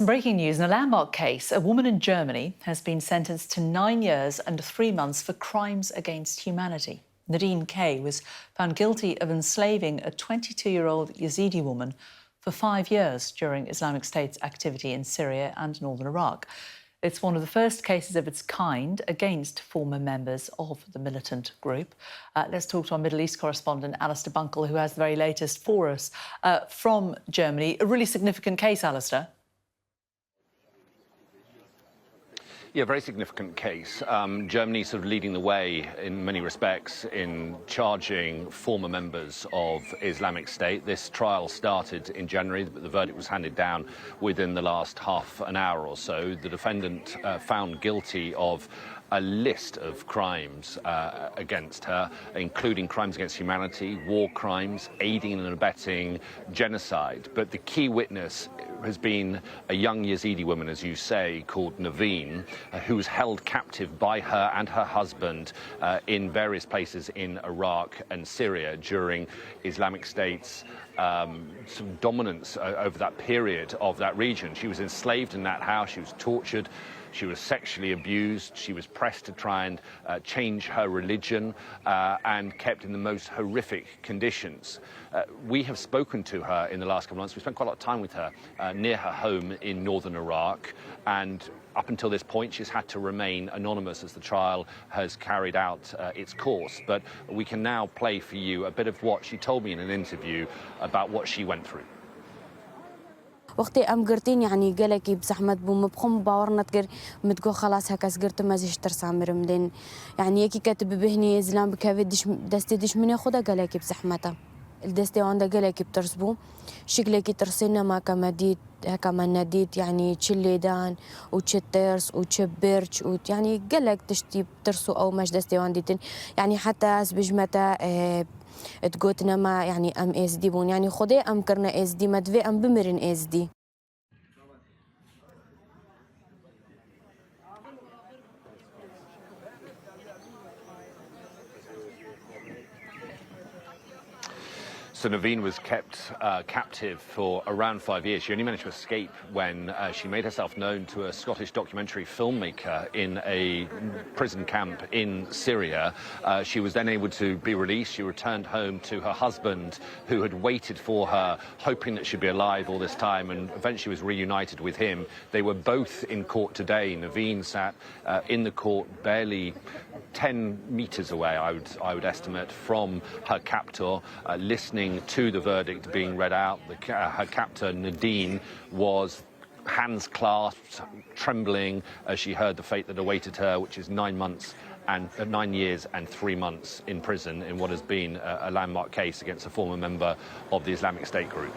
Breaking news, in a landmark case, a woman in Germany has been sentenced to 9 years and 3 months for crimes against humanity. Nadine K was found guilty of enslaving a 22-year-old Yazidi woman for 5 years during Islamic State's activity in Syria and northern Iraq. It's one of the first cases of its kind against former members of the militant group. Let's talk to our Middle East correspondent, Alistair Bunkle, who has the very latest for us from Germany. A really significant case, Alistair. Yeah, very significant case. Germany sort of leading the way in many respects in charging former members of Islamic State. This trial started in January, but the verdict was handed down within the last half an hour or so. The defendant found guilty of a list of crimes against her, including crimes against humanity, war crimes, aiding and abetting genocide. But the key witness has been a young Yazidi woman, as you say, called Naveen, who was held captive by her and her husband in various places in Iraq and Syria during Islamic State's some dominance over that period of that region. She was enslaved in that house, she was tortured, she was sexually abused, she was pressed to try and change her religion and kept in the most horrific conditions. We have spoken to her in the last couple of months. We spent quite a lot of time with her near her home in northern Iraq, and up until this point she's had to remain anonymous as the trial has carried out its course. But we can now play for you a bit of what she told me in an interview about what she went through. وقتی ام گرتین یعنی گلکی بزحمت بوم بخم باورنا تقر متقو خلاص هكاس گرت مازیش ترسام مرملين يعني يكي كاتب بهني إسلام بكافي دستي دشمني خدا گلکی بزحمته الدستي عنده گلکی بترسبو شكلكي ترسينا ما كمديت هكا ما نديت يعني تشلي دان وتشترس وتشبرش يعني قلك تشتي بترسو او مش دستي عندي يعني حتى اسبجمتا تقولنا ما يعني ام اس دي بون يعني خدي ام كرنا اس دي مدفي ام بمرن اس دي. So Naveen was kept captive for around 5 years. She only managed to escape when she made herself known to a Scottish documentary filmmaker in a prison camp in Syria. She was then able to be released. She returned home to her husband, who had waited for her, hoping that she'd be alive all this time, and eventually was reunited with him. They were both in court today. Naveen sat in the court barely 10 meters away, I would estimate, from her captor, listening to the verdict being read out. Her captor, Nadine, was hands clasped, trembling as she heard the fate that awaited her, which is 9 years and 3 months in prison in what has been a landmark case against a former member of the Islamic State group.